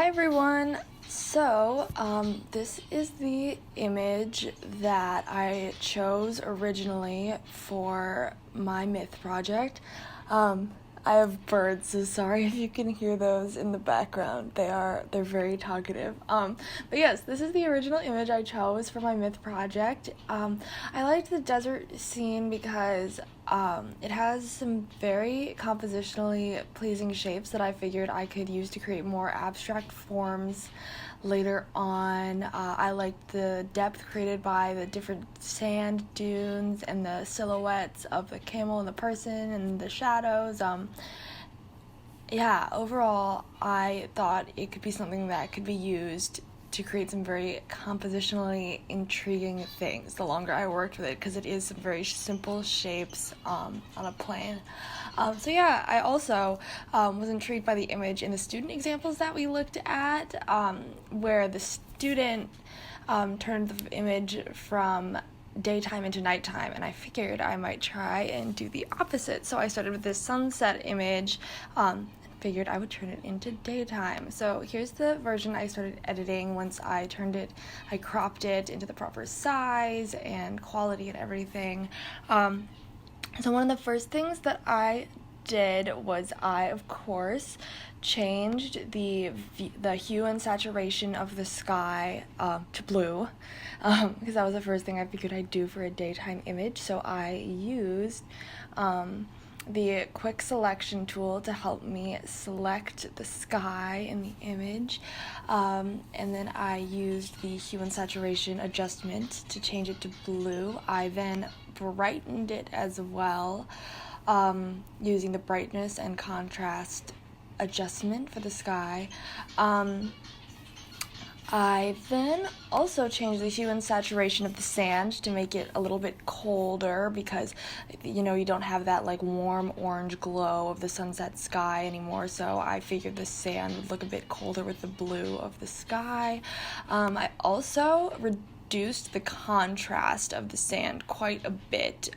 Hi everyone! This is the image that I chose originally for my myth project. I have birds, so sorry if you can hear those in the background. They're very talkative. But yes, this is the original image I chose for my myth project. I liked the desert scene because it has some very compositionally pleasing shapes that I figured I could use to create more abstract forms later on. I liked the depth created by the different sand dunes and the silhouettes of the camel and the person and the shadows. Overall, I thought it could be something that could be used to create some very compositionally intriguing things the longer I worked with it, because it is some very simple shapes on a plane. I also was intrigued by the image in the student examples that we looked at, where the student turned the image from daytime into nighttime, and I figured I might try and do the opposite. So I started with this sunset image, figured I would turn it into daytime. So here's the version I started editing. Once I cropped it into the proper size and quality and everything. So one of the first things that I did was I, of course, changed the hue and saturation of the sky to blue, because that was the first thing I figured I'd do for a daytime image. So I used the quick selection tool to help me select the sky in the image, and then I used the hue and saturation adjustment to change it to blue. I then brightened it as well, using the brightness and contrast adjustment for the sky. I then also changed the hue and saturation of the sand to make it a little bit colder, because you don't have that warm orange glow of the sunset sky anymore, so I figured the sand would look a bit colder with the blue of the sky. I also reduced the contrast of the sand quite a bit,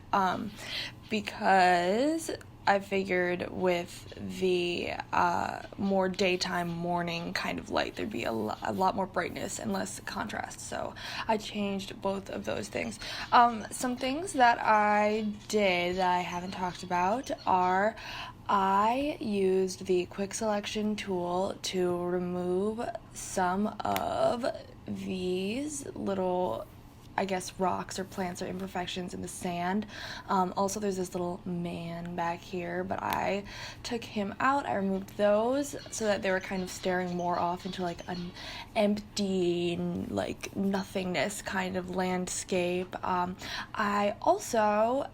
because I figured with the more daytime morning kind of light, there'd be a lot more brightness and less contrast. So I changed both of those things. Some things that I did that I haven't talked about are I used the quick selection tool to remove some of these little, I guess, rocks or plants or imperfections in the sand. Also, there's this little man back here, but I took him out. I removed those so that they were kind of staring more off into an empty, nothingness kind of landscape. I also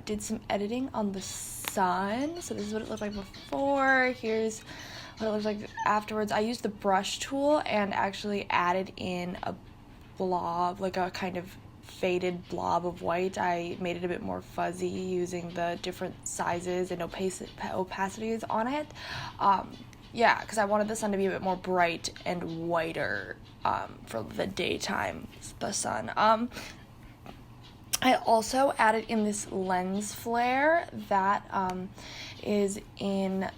did some editing on the sun. So this is what it looked like before. Here's what it looks like afterwards. I used the brush tool and actually added in a blob, a kind of faded blob of white. I made it a bit more fuzzy using the different sizes and opacities on it. Because I wanted the sun to be a bit more bright and whiter for the daytime, the sun. I also added in this lens flare that is in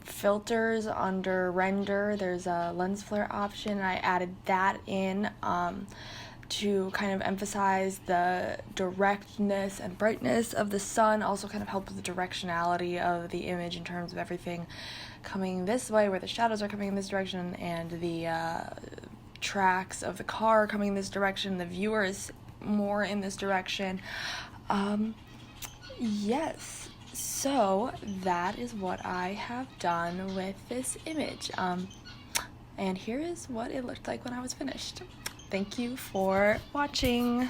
filters under render. There's a lens flare option, and I added that in to kind of emphasize the directness and brightness of the sun, also kind of help with the directionality of the image in terms of everything coming this way, where the shadows are coming in this direction and the tracks of the car coming in this direction, the viewer is more in this direction. Yes, so that is what I have done with this image, and here is what it looked like when I was finished. Thank you for watching.